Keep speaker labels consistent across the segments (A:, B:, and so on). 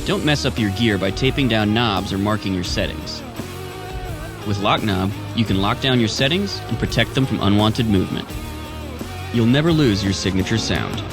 A: Don't mess up your gear by taping down knobs or marking your settings. With Lock Knob, you can lock down your settings and protect them from unwanted movement. You'll never lose your signature sound.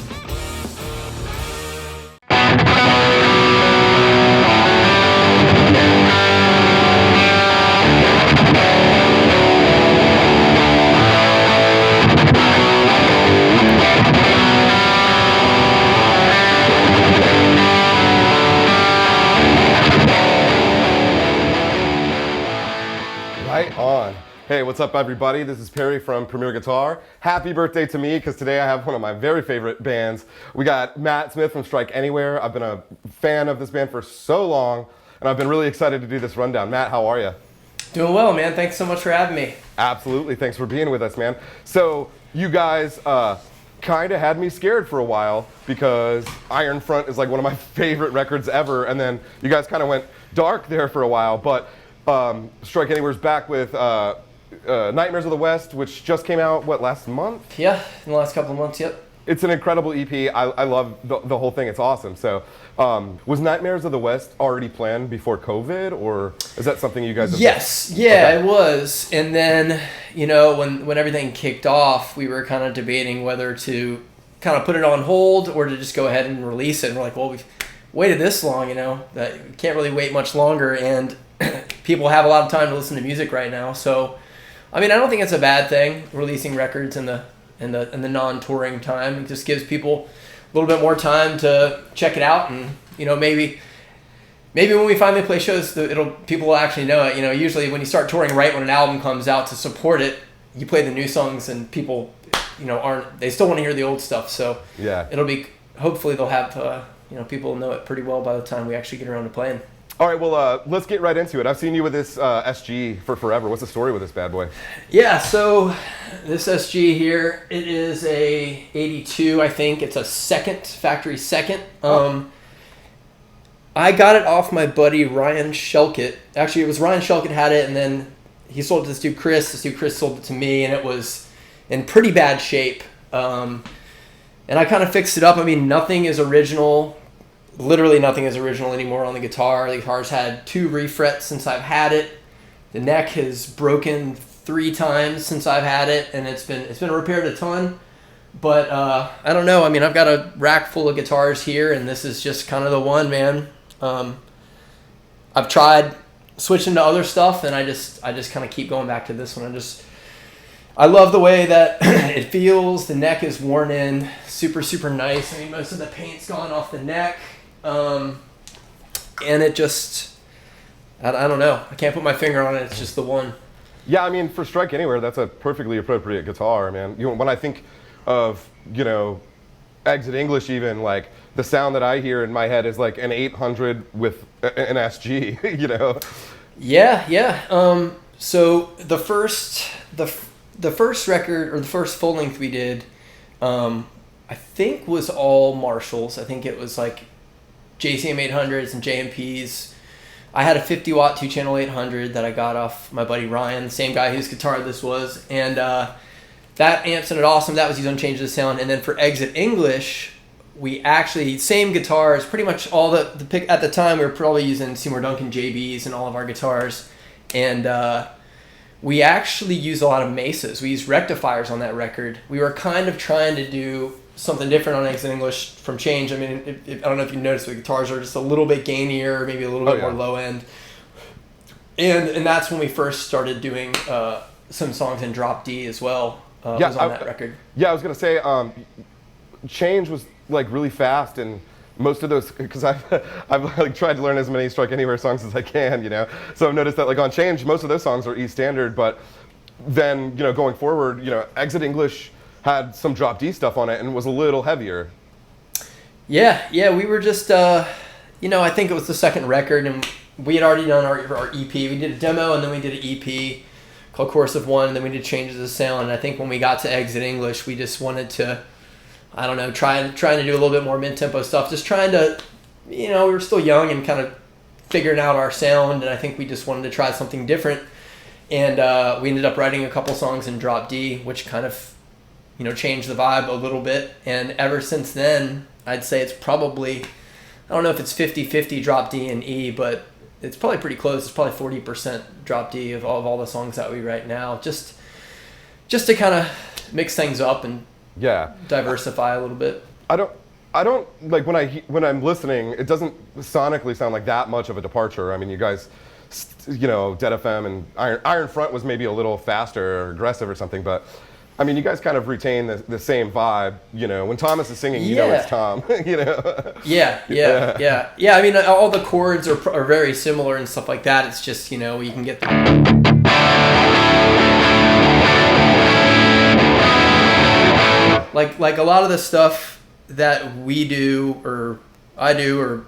B: Hey, what's up everybody? This is Perry from Premier Guitar. Happy birthday to me, because today I have one of my very favorite bands. We got Matt Smith from Strike Anywhere. I've been a fan of this band for so long, and I've been really excited to do this rundown. Matt, how are you?
C: Doing well, man. Thanks so much for having me.
B: Absolutely. Thanks for being with us, man. So, you guys kind of had me scared for a while, because Iron Front is like one of my favorite records ever, and then you guys kind of went dark there for a while, but Strike Anywhere's back with Nightmares of the West, which just came out, what, last month?
C: Yeah, in the last couple of months, yep.
B: It's an incredible EP. I love the whole thing. It's awesome. So, was Nightmares of the West already planned before COVID, or is that something you guys have
C: Yes,
B: done?
C: yeah,
B: Okay.
C: it was. And then, you know, when everything kicked off, we were kind of debating whether to kind of put it on hold or to just go ahead and release it. And we're like, well, we've waited this long, you know, that we can't really wait much longer, and people have a lot of time to listen to music right now. So, I mean, I don't think it's a bad thing, releasing records in the non-touring time. It just gives people a little bit more time to check it out, and you know, maybe when we finally play shows, people will actually know it. You know, usually when you start touring right when an album comes out to support it, you play the new songs, and people, you know, they still want to hear the old stuff. So
B: yeah,
C: hopefully they'll have you know, people will know it pretty well by the time we actually get around to playing.
B: All right, well, let's get right into it. I've seen you with this SG for forever. What's the story with this bad boy?
C: Yeah, so this SG here, it is a 82, I think. It's a factory second. I got it off my buddy Ryan Shelkett. Actually, it was Ryan Shelkett had it, and then he sold it to this dude Chris. This dude Chris sold it to me, and it was in pretty bad shape. And I kind of fixed it up. I mean, nothing is original. Literally nothing is original anymore on the guitar. The guitar's had 2 refrets since I've had it. The neck has broken 3 times since I've had it, and it's been repaired a ton. But I don't know. I mean, I've got a rack full of guitars here, and this is just kind of the one, man. I've tried switching to other stuff, and I just kind of keep going back to this one. I love the way that it feels. The neck is worn in super, super nice. I mean, most of the paint's gone off the neck. And it just, I don't know. I can't put my finger on it. It's just the one.
B: Yeah, I mean, for Strike Anywhere, that's a perfectly appropriate guitar, man. You know, when I think of, you know, Exit English even, like, the sound that I hear in my head is like an 800 with an SG, you know?
C: Yeah. So the first record, or the first full length we did, I think was all Marshalls. I think it was like JCM800s and JMPs. I had a 50 watt 2-channel 800 that I got off my buddy Ryan, the same guy whose guitar this was, and that amp sounded awesome. That was used on Change the Sound. And then for Exit English, we actually, same guitars, pretty much all the pick at the time. We were probably using Seymour Duncan JBs in all of our guitars, and we actually used a lot of Mesas. We used rectifiers on that record. We were kind of trying to do something different on Exit English from Change. I mean, I don't know if you noticed, the guitars are just a little bit gainier, maybe a little bit more low end. And that's when we first started doing some songs in drop D as well. Was on that record. Yeah,
B: I was gonna say, Change was like really fast, and most of those, because I've like tried to learn as many Strike Anywhere songs as I can, you know. So I've noticed that like on Change, most of those songs are E standard, but then, you know, going forward, you know, Exit English had some drop D stuff on it and was a little heavier.
C: Yeah, we were just, you know, I think it was the second record, and we had already done our EP. We did a demo, and then we did an EP called Chorus of One, and then we did Changes of Sound. And I think when we got to Exit English, we just wanted to, I don't know, trying to do a little bit more mid-tempo stuff, just trying to, you know, we were still young and kind of figuring out our sound, and I think we just wanted to try something different. And we ended up writing a couple songs in drop D, which kind of, you know, changed the vibe a little bit. And ever since then, I'd say it's probably I don't know if it's 50-50 drop D and E, but it's probably pretty close. It's probably 40% drop D of all the songs that we write now. Just to kind of mix things up and diversify a little bit.
B: I don't like when I'm listening, it doesn't sonically sound like that much of a departure. I mean, you guys, Dead FM and Iron Front was maybe a little faster or aggressive or something, but I mean, you guys kind of retain the same vibe. When Thomas is singing, you know it's Tom.
C: Yeah. I mean, all the chords are very similar and stuff like that. It's just you can get like a lot of the stuff that we do or I do or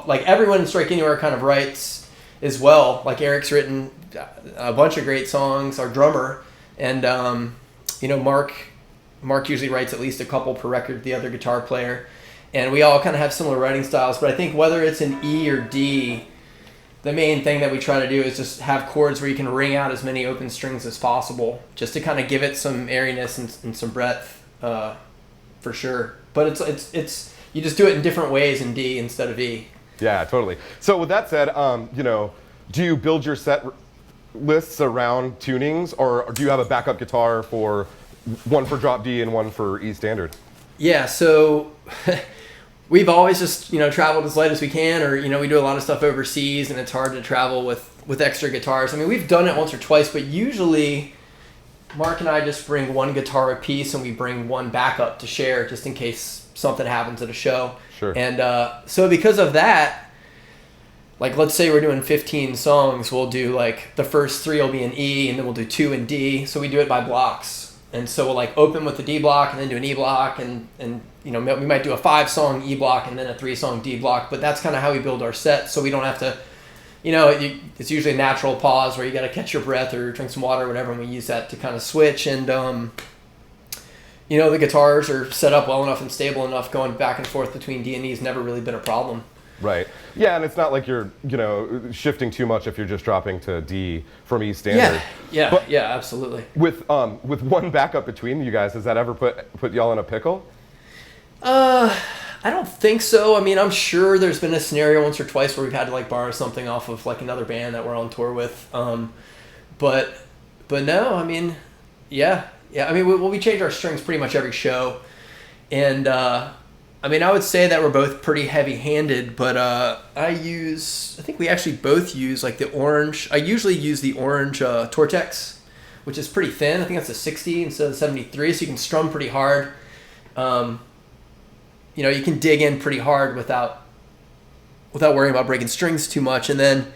C: like everyone in Strike Anywhere kind of writes as well. Like Eric's written a bunch of great songs, our drummer, and Mark usually writes at least a couple per record, the other guitar player, and we all kind of have similar writing styles. But I think whether it's an E or D, the main thing that we try to do is just have chords where you can ring out as many open strings as possible, just to kind of give it some airiness and some breadth, for sure. But it's you just do it in different ways in D instead of E.
B: Yeah, totally. So with that said, do you build your set lists around tunings, or do you have a backup guitar for one for drop D and one for E standard?
C: Yeah, so we've always just traveled as light as we can, or we do a lot of stuff overseas, and it's hard to travel with extra guitars. I mean, we've done it once or twice, but usually Mark and I just bring one guitar a piece, and we bring one backup to share just in case something happens at a show.
B: Sure.
C: And so because of that, like let's say we're doing 15 songs, we'll do like the first 3 will be in E, and then we'll do 2 in D. So we do it by blocks. And so we'll like open with the D block and then do an E block, and we might do a 5-song E block and then a 3-song D block. But that's kind of how we build our set, so we don't have to, it's usually a natural pause where you got to catch your breath or drink some water or whatever, and we use that to kind of switch. And the guitars are set up well enough and stable enough, going back and forth between D and E has never really been a problem.
B: Right. Yeah, and it's not like you're, shifting too much if you're just dropping to D from E standard.
C: Yeah, absolutely.
B: With one backup between you guys, has that ever put y'all in a pickle?
C: I don't think so. I mean, I'm sure there's been a scenario once or twice where we've had to like borrow something off of like another band that we're on tour with. But no, I mean, yeah. I mean, we change our strings pretty much every show, and I mean, I would say that we're both pretty heavy-handed, but I think we actually both use like the orange. I usually use the orange Tortex, which is pretty thin. I think that's a 60 instead of 73, so you can strum pretty hard. You can dig in pretty hard without worrying about breaking strings too much. And then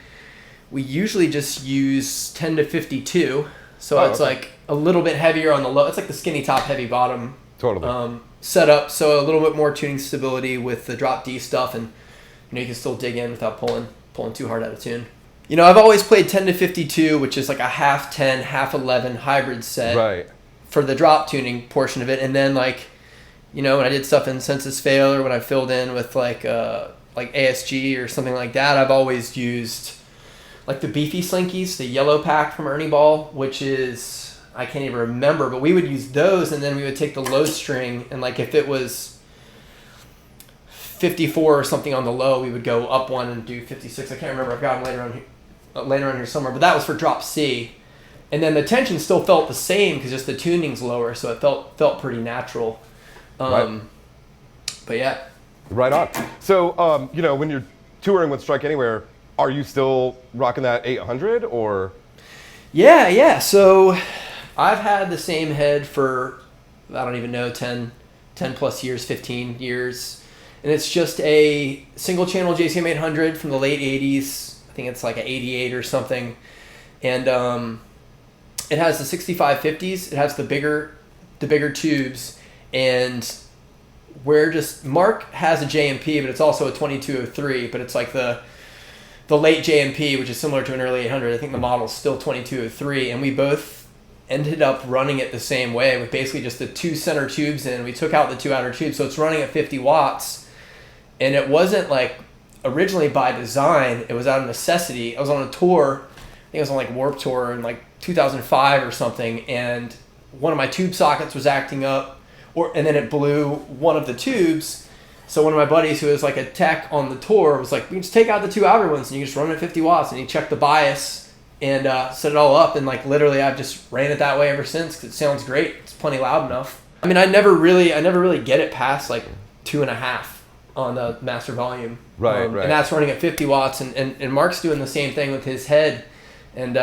C: we usually just use 10 to 52, so it's like a little bit heavier on the low. It's like the skinny top, heavy bottom.
B: Totally.
C: Setup, so a little bit more tuning stability with the drop D stuff, and you can still dig in without pulling too hard out of tune. I've always played 10 to 52, which is like a half 10, half 11 hybrid set,
B: right,
C: for the drop tuning portion of it. And then when I did stuff in Census Fail, or when I filled in with like ASG or something like that, I've always used like the beefy slinkies, the yellow pack from Ernie Ball, which is, I can't even remember, but we would use those, and then we would take the low string, and like if it was 54 or something on the low, we would go up one and do 56. I can't remember. I've got them later on here somewhere, but that was for drop C. And then the tension still felt the same because just the tuning's lower, so it felt pretty natural.
B: Right.
C: But yeah.
B: Right on. So, when you're touring with Strike Anywhere, are you still rocking that 800 or?
C: Yeah. So I've had the same head for, I don't even know, 10 plus years, 15 years. And it's just a single channel JCM800 from the late 80s. I think it's like an 88 or something. And it has the 6550s. It has the bigger tubes. And Mark has a JMP, but it's also a 2203, but it's like the late JMP, which is similar to an early 800. I think the model's still 2203, and we both ended up running it the same way with basically just the 2 center tubes in. We took out the 2 outer tubes, so it's running at 50 watts. And it wasn't like originally by design, it was out of necessity. I was on a tour, I think it was on like Warped Tour in like 2005 or something, and one of my tube sockets was acting up, and then it blew one of the tubes, So one of my buddies who was like a tech on the tour was like, we can just take out the 2 outer ones and you just run it at 50 watts. And he checked the bias and set it all up. And like literally I've just ran it that way ever since because it sounds great. It's plenty loud enough. I mean, I never really get it past like 2.5 on the master volume.
B: Right.
C: And that's running at 50 watts. And Mark's doing the same thing with his head. And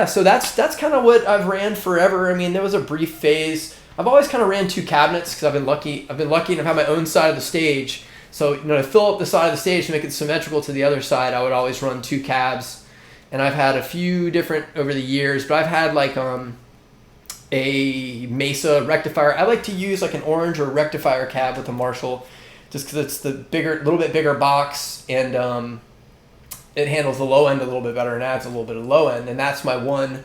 C: so that's kind of what I've ran forever. I mean, there was a brief phase. I've always kind of ran 2 cabinets because I've been lucky enough to have my own side of the stage. So, to fill up the side of the stage to make it symmetrical to the other side, I would always run 2 cabs. And I've had a few different over the years, but I've had like a Mesa rectifier. I like to use like an orange or rectifier cab with a Marshall just because it's the little bit bigger box and it handles the low end a little bit better and adds a little bit of low end. And that's my one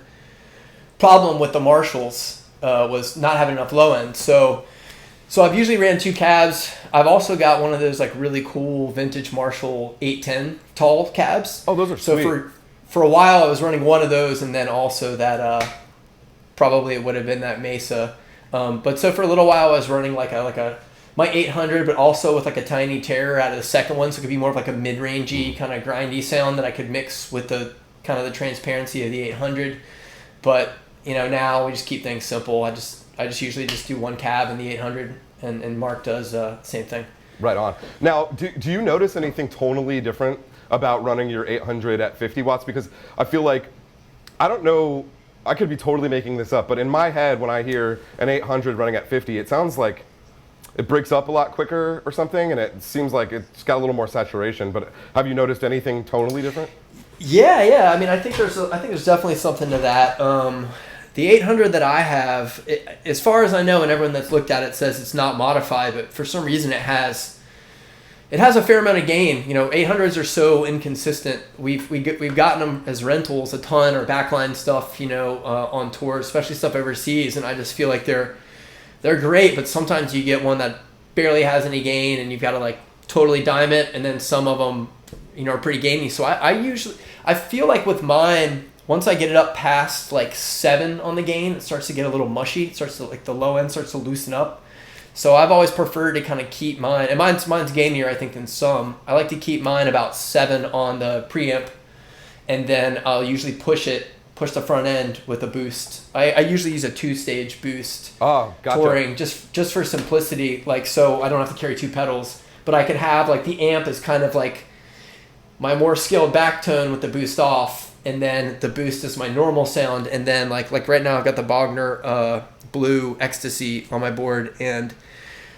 C: problem with the Marshalls. Was not having enough low end. So I've usually ran 2 cabs. I've also got one of those like really cool vintage Marshall 810 tall cabs.
B: Oh, those are sweet.
C: So for a while I was running one of those and then also that probably it would have been that Mesa. But so for a little while I was running like my 800, but also with like a tiny Terror out of the second one, so it could be more of like a mid-rangey kind of grindy sound that I could mix with the kind of the transparency of the 800. But now we just keep things simple. I just usually just do 1 cab in the 800, and Mark does the same thing.
B: Right on. Now, do you notice anything tonally different about running your 800 at 50 watts? Because I feel like, I don't know, I could be totally making this up, but in my head when I hear an 800 running at 50, it sounds like it breaks up a lot quicker or something, and it seems like it's got a little more saturation. But have you noticed anything tonally different?
C: Yeah. I mean, I think there's definitely something to that. The 800 that I have, as far as I know, and everyone that's looked at it says it's not modified, but for some reason it has a fair amount of gain. 800s are so inconsistent. We've gotten them as rentals a ton or backline stuff, on tours, especially stuff overseas, and I just feel like they're great, but sometimes you get one that barely has any gain, and you've got to like totally dime it, and then some of them, are pretty gainy. So I feel like with mine, once I get it up past like 7 on the gain, it starts to get a little mushy. It starts to like the low end starts to loosen up. So I've always preferred to kind of keep mine, and mine's gainier I think than some. I like to keep mine about 7 on the preamp, and then I'll usually push the front end with a boost. I usually use a 2-stage boost.
B: Oh, gotcha.
C: Touring just for simplicity, like so I don't have to carry 2 pedals, but I could have like the amp is kind of like my more skilled back tone with the boost off. And then the boost is my normal sound, and then like right now I've got the Bogner Blue Ecstasy on my board, and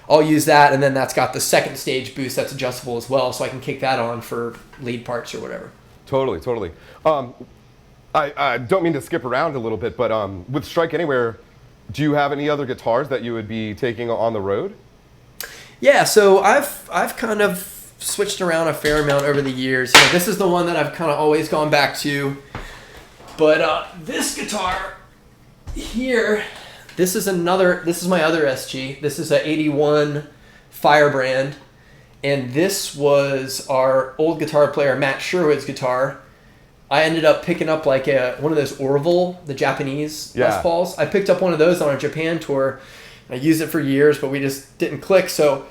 C: I'll use that, and then that's got the 2nd stage boost that's adjustable as well, so I can kick that on for lead parts or whatever.
B: Totally. I don't mean to skip around a little bit, but with Strike Anywhere, do you have any other guitars that you would be taking on the road? Yeah,
C: so I've kind of switched around a fair amount over the years. This is the one that I've kind of always gone back to. But this guitar here, this is my other SG. This is a 81 Firebrand. And this was our old guitar player, Matt Sherwood's guitar. I ended up picking up like one of those Orville, the Japanese Les Pauls. I picked up one of those on a Japan tour. I used it for years, but we just didn't click. So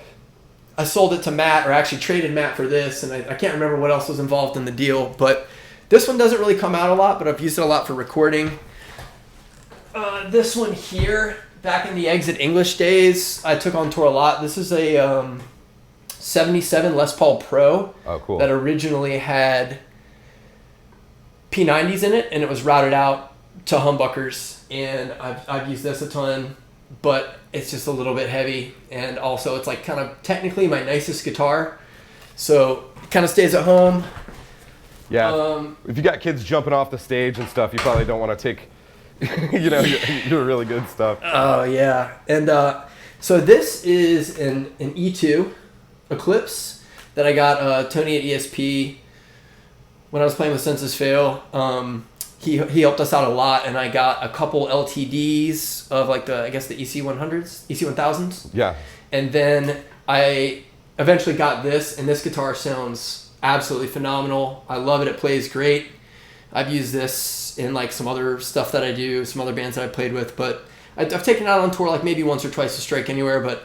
C: I sold it to Matt, or actually traded Matt for this, and I can't remember what else was involved in the deal. But this one doesn't really come out a lot, but I've used it a lot for recording. This one here, back in the Exit English days, I took on tour a lot. This is a 77 Les Paul Pro.
B: Oh, cool.
C: That originally had P90s in it, and it was routed out to humbuckers. And I've used this a ton, but it's just a little bit heavy, and also it's like kind of technically my nicest guitar, so it kind of stays at home.
B: Yeah. If you got kids jumping off the stage and stuff, you probably don't want to take, your really good stuff.
C: Oh yeah, and so this is an E-II Eclipse that I got Tony at ESP when I was playing with Senses Fail. He helped us out a lot, and I got a couple LTDs of like the EC100s, EC1000s.
B: Yeah.
C: And then I eventually got this, and this guitar sounds absolutely phenomenal. I love it. It plays great. I've used this in like some other stuff that I do, some other bands that I played with, but I've taken it out on tour like maybe once or twice to Strike Anywhere, but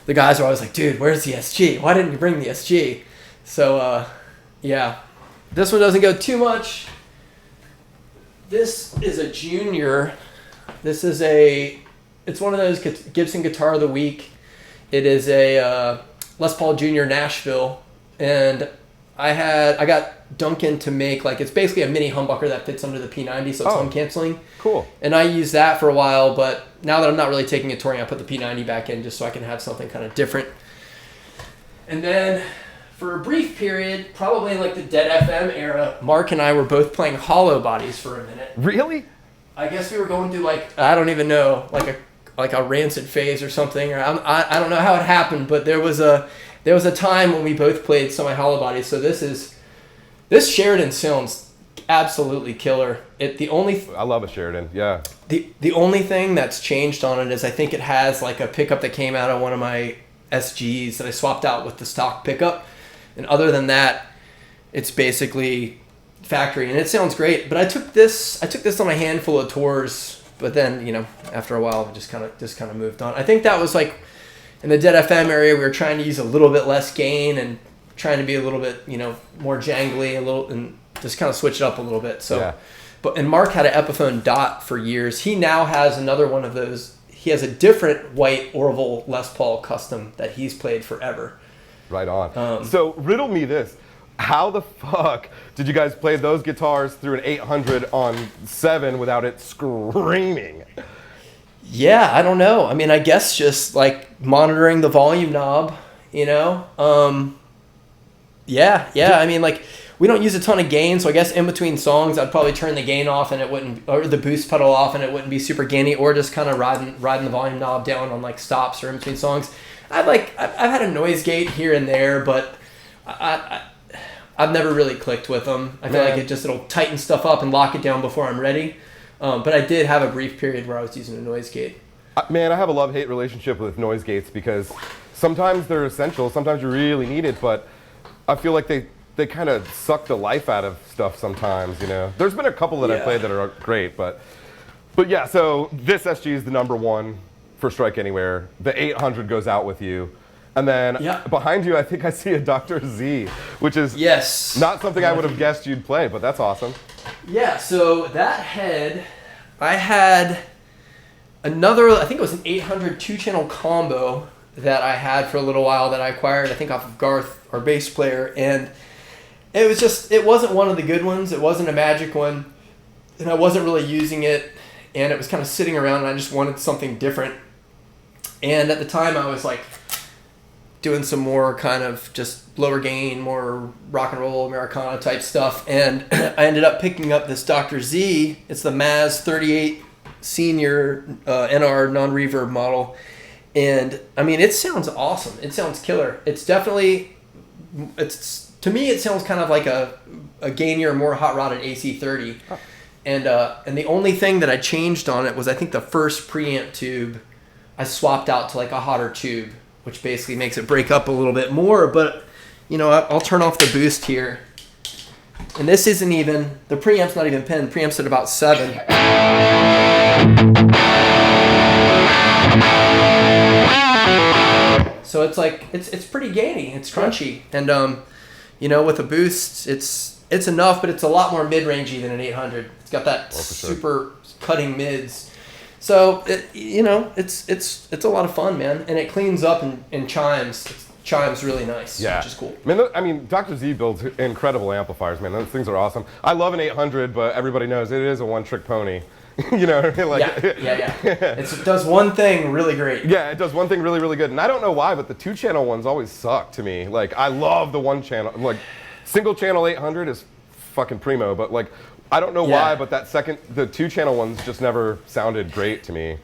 C: the guys are always like, dude, where's the SG? Why didn't you bring the SG? So, yeah. This one doesn't go too much. This is a junior. This is it's one of those Gibson Guitar of the Week. It is a Les Paul Junior Nashville. And I got Duncan to make, like, it's basically a mini humbucker that fits under the P90, so it's hum canceling.
B: Cool.
C: And I used that for a while, but now that I'm not really taking it touring, I put the P90 back in just so I can have something kind of different. And then for a brief period, probably in like the Dead FM era, Mark and I were both playing hollow bodies for a minute.
B: Really?
C: I guess we were going through, like, I don't even know, like a rancid phase or something. Or I don't know how it happened, but there was a time when we both played semi hollow bodies. So this Sheraton sounds absolutely killer.
B: I love a Sheraton. Yeah.
C: The only thing that's changed on it is I think it has like a pickup that came out of one of my SGs that I swapped out with the stock pickup. And other than that, it's basically factory, and it sounds great. But I took this on a handful of tours, but then, you know, after a while, I just kind of moved on. I think that was like in the Dead FM area, we were trying to use a little bit less gain and trying to be a little bit, you know, more jangly, and just kind of switch it up a little bit. So, yeah. And Mark had an Epiphone Dot for years. He now has another one of those. He has a different white Orville Les Paul custom that he's played forever.
B: Right on. So riddle me this. How the fuck did you guys play those guitars through an 800 on 7 without it screaming?
C: Yeah, I don't know. I mean, I guess just like monitoring the volume knob, you know? Yeah. I mean, like, we don't use a ton of gain, so I guess in between songs, I'd probably turn the gain off and it wouldn't, or the boost pedal off and it wouldn't be super gainy, or just kind of riding the volume knob down on like stops or in between songs. I've had a noise gate here and there, but I've never really clicked with them. I feel like it'll tighten stuff up and lock it down before I'm ready. But I did have a brief period where I was using a noise gate.
B: Man, I have a love-hate relationship with noise gates because sometimes they're essential, sometimes you really need it, but I feel like they kind of suck the life out of stuff sometimes, you know. There's been a couple that I played that are great, but yeah, so this SG is the number one for Strike Anywhere. The 800 goes out with you. And then behind you, I think I see a Dr. Z, which is not something I would have guessed you'd play, but that's awesome.
C: Yeah, so that head, I had another, I think it was an 800 two-channel combo that I had for a little while that I acquired, I think off of Garth, our bass player, and it wasn't one of the good ones. It wasn't a magic one, and I wasn't really using it, and it was kind of sitting around, and I just wanted something different. And at the time, I was like doing some more kind of just lower gain, more rock and roll Americana type stuff, and I ended up picking up this Dr. Z. It's the Maz 38 Senior NR non-reverb model, and I mean, it sounds awesome. It sounds killer. To me, it sounds kind of like a gainier, more hot-rodded AC30. Oh. And the only thing that I changed on it was I think the first preamp tube I swapped out to like a hotter tube, which basically makes it break up a little bit more. But, you know, I'll turn off the boost here. And this isn't even, the preamp's not even pinned. The preamp's at about 7. So it's like, it's pretty gainy. It's crunchy. And, you know, with a boost, it's enough, but it's a lot more mid-rangey than an 800. It's got that super cutting mids. So, it's a lot of fun, man. And it cleans up and chimes. It chimes really nice, which is cool.
B: I mean, Dr. Z builds incredible amplifiers, man. Those things are awesome. I love an 800, but everybody knows it is a one-trick pony. You know what I mean? Like,
C: it does one thing really great.
B: Yeah, it does one thing really, really good. And I don't know why, but the two-channel ones always suck to me. Like, I love the one-channel. Like, single-channel 800 is fucking primo, but like, I don't know why, but the two-channel ones just never sounded great to me.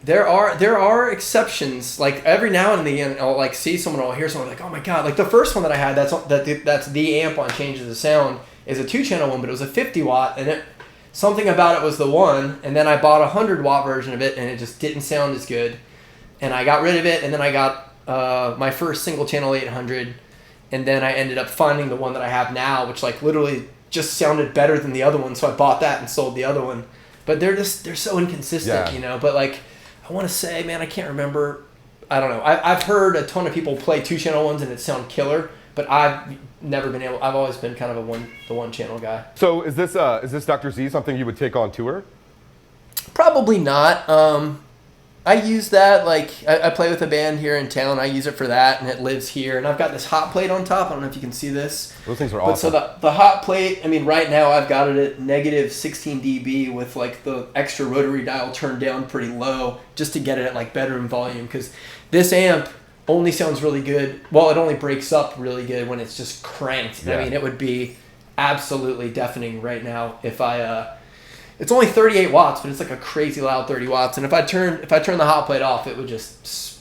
C: There are exceptions. Like, every now and then, I'll like see someone, or I'll hear someone like, oh my god, like the first one that I had, that's the amp on Changes the Sound, is a two-channel one, but it was a 50-watt, and something about it was the one, and then I bought a 100-watt version of it, and it just didn't sound as good, and I got rid of it, and then I got my first single-channel 800, and then I ended up finding the one that I have now, which like literally just sounded better than the other one, so I bought that and sold the other one. But they're so inconsistent, you know. But like, I want to say, man, I can't remember. I don't know. I've heard a ton of people play 2-channel ones and it sound killer, but I've never been able. I've always been kind of the 1-channel guy.
B: So is this Dr. Z something you would take on tour?
C: Probably not. I use that, like, I play with a band here in town. I use it for that, and it lives here. And I've got this hot plate on top. I don't know if you can see this.
B: Those things are awesome.
C: But so the hot plate, I mean, right now I've got it at negative 16 dB with, like, the extra rotary dial turned down pretty low just to get it at, like, bedroom volume. Because this amp only sounds really good. Well, it only breaks up really good when it's just cranked.
B: Yeah.
C: I mean, it would be absolutely deafening right now if I... It's only 38 watts, but it's like a crazy loud 30 watts. And if I turn the hot plate off, it would just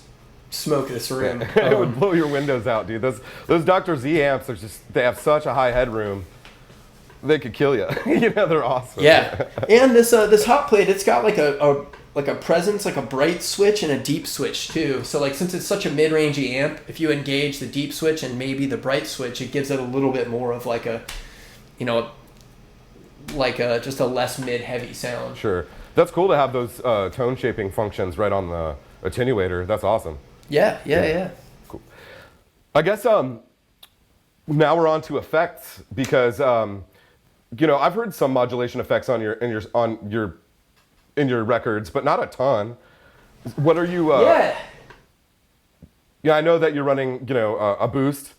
C: smoke this room.
B: It would blow your windows out, dude. Those Dr. Z amps are they have such a high headroom. They could kill you. You know, they're awesome.
C: Yeah. And this hot plate, it's got like a presence, like a bright switch and a deep switch too. So like since it's such a mid-rangey amp, if you engage the deep switch and maybe the bright switch, it gives it a little bit more of like a, you know, just a less mid-heavy sound.
B: Sure. That's cool to have those tone shaping functions right on the attenuator. That's awesome.
C: Yeah.
B: Cool. I guess now we're on to effects because you know, I've heard some modulation effects on your records, but not a ton. What are you?
C: Yeah,
B: I know that you're running, you know, a boost.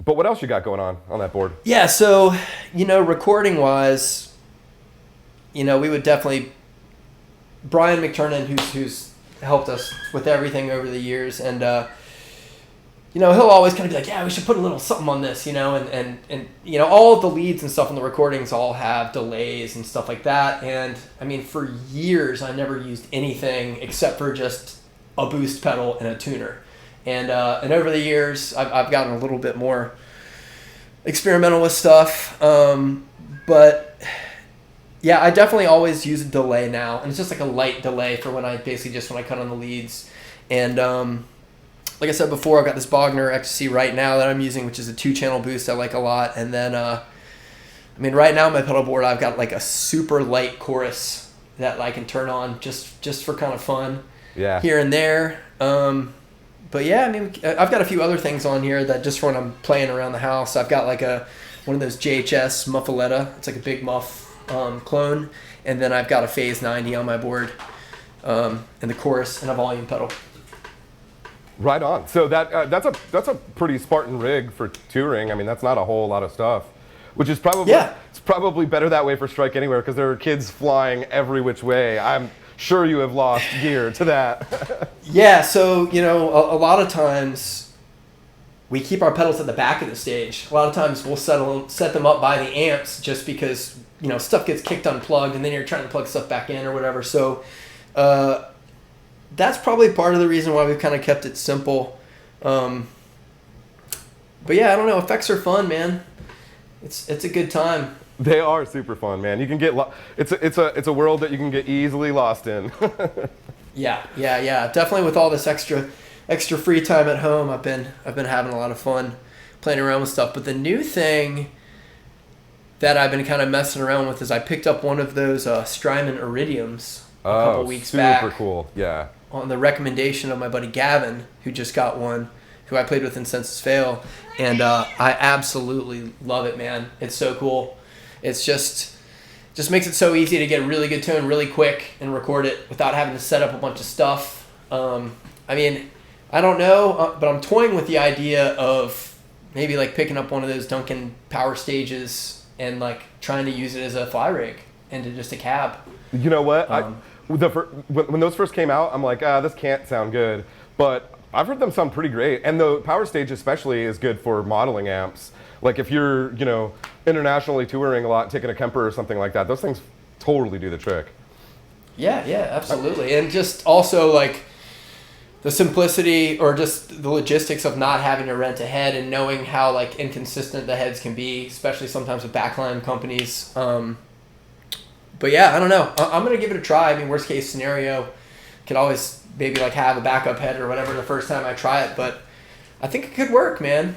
B: But what else you got going on that board?
C: Yeah, so, you know, recording-wise, you know, we would definitely... Brian McTurnan, who's helped us with everything over the years, and, you know, he'll always kind of be like, yeah, we should put a little something on this, you know, and you know, all of the leads and stuff in the recordings all have delays and stuff like that, and, I mean, for years, I never used anything except for just a boost pedal and a tuner. And over the years, I've gotten a little bit more experimental with stuff. But yeah, I definitely always use a delay now. And it's just like a light delay for when I cut on the leads. And like I said before, I've got this Bogner Ecstasy right now that I'm using, which is a 2-channel boost I like a lot. And then, I mean, right now on my pedal board, I've got like a super light chorus that I can turn on just for kind of fun here and there. But yeah, I mean, I've got a few other things on here that just when I'm playing around the house, I've got like one of those JHS Muffaletta. It's like a big muff clone. And then I've got a Phase 90 on my board and the chorus and a volume pedal.
B: Right on. So that's a pretty Spartan rig for touring. I mean, that's not a whole lot of stuff, which is probably it's probably better that way for Strike Anywhere because there are kids flying every which way. I'm sure you have lost gear to that.
C: Yeah, so, you know, a lot of times we keep our pedals at the back of the stage. A lot of times we'll set them up by the amps just because, you know, stuff gets kicked unplugged and then you're trying to plug stuff back in or whatever. So that's probably part of the reason why we've kind of kept it simple. But yeah, I don't know. Effects are fun, man. It's a good time.
B: They are super fun, man. You can get it's a world that you can get easily lost in.
C: Yeah. Definitely with all this extra free time at home, I've been having a lot of fun playing around with stuff. But the new thing that I've been kind of messing around with is I picked up one of those Strymon Iridiums a couple weeks back.
B: Super cool. Yeah.
C: On the recommendation of my buddy Gavin, who just got one, who I played with in Senses Fail, and I absolutely love it, man. It's so cool. It's just makes it so easy to get a really good tone really quick and record it without having to set up a bunch of stuff. I mean, I don't know, but I'm toying with the idea of maybe like picking up one of those Duncan power stages and like trying to use it as a fly rig and just a cab.
B: You know what? When those first came out, I'm like, this can't sound good. But I've heard them sound pretty great. And the power stage especially is good for modeling amps. Like if you're, you know, internationally touring a lot, taking a Kemper or something like that, those things totally do the trick.
C: Yeah, absolutely. And just also like the simplicity or just the logistics of not having to rent a head and knowing how like inconsistent the heads can be, especially sometimes with backline companies. But yeah, I don't know. I'm going to give it a try. I mean, worst case scenario, could always maybe like have a backup head or whatever the first time I try it, but I think it could work, man.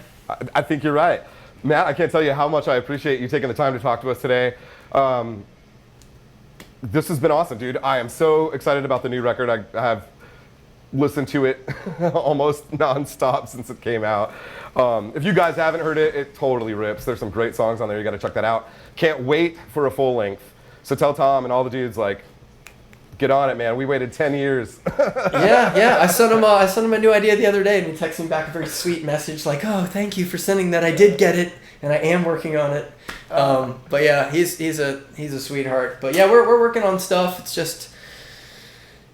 B: I think you're right. Matt, I can't tell you how much I appreciate you taking the time to talk to us today. This has been awesome, dude. I am so excited about the new record. I have listened to it almost nonstop since it came out. If you guys haven't heard it, it totally rips. There's some great songs on there. You got to check that out. Can't wait for a full length. So tell Tom and all the dudes, like, get on it, man. We waited 10 years.
C: Yeah. I sent him a new idea the other day, and he texted me back a very sweet message like, "Oh, thank you for sending that. I did get it, and I am working on it." But yeah, he's a sweetheart. But yeah, we're working on stuff. It's just,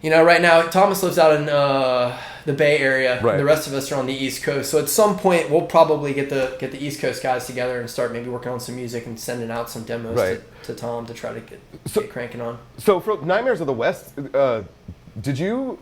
C: right now Thomas lives out in the Bay Area,
B: right.
C: And the rest of us are on the East Coast. So at some point we'll probably get the East Coast guys together and start maybe working on some music and sending out some demos
B: right.
C: to Tom to try to get cranking on.
B: So for Nightmares of the West, did you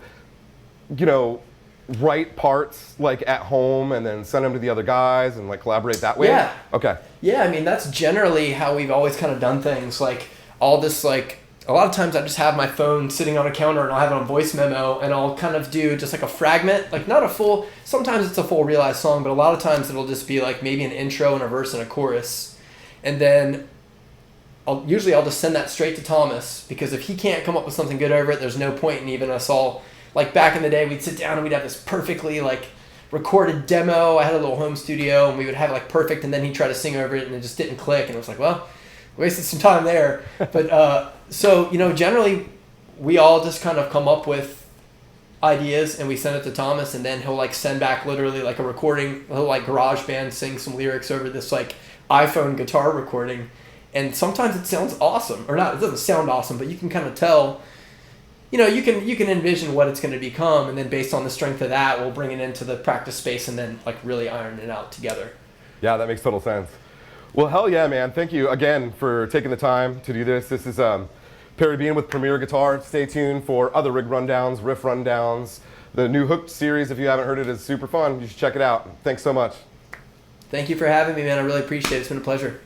B: write parts like at home and then send them to the other guys and like collaborate that way?
C: Yeah.
B: Okay.
C: Yeah, I mean that's generally how we've always kind of done things. Like all this, like a lot of times I just have my phone sitting on a counter and I'll have it on voice memo and I'll kind of do just like a fragment, like not a full. Sometimes it's a full realized song, but a lot of times it'll just be like maybe an intro and a verse and a chorus, and then I'll just send that straight to Thomas, because if he can't come up with something good over it, there's no point in even us all. Like back in the day, we'd sit down and we'd have this perfectly like recorded demo. I had a little home studio and we would have it like perfect, and then he'd try to sing over it and it just didn't click, and it was like, well, wasted some time there. But so generally we all just kind of come up with ideas and we send it to Thomas, and then he'll like send back literally like a recording. He'll like GarageBand sing some lyrics over this like iPhone guitar recording, and sometimes it sounds awesome, or not. It doesn't sound awesome, but you can kind of tell. You can envision what it's going to become, and then based on the strength of that, we'll bring it into the practice space and then like really iron it out together.
B: Yeah, that makes total sense. Well, hell yeah, man. Thank you again for taking the time to do this. This is Perry Bean with Premier Guitar. Stay tuned for other rig rundowns, riff rundowns. The new Hooked series, if you haven't heard it, is super fun. You should check it out. Thanks so much.
C: Thank you for having me, man. I really appreciate it. It's been a pleasure.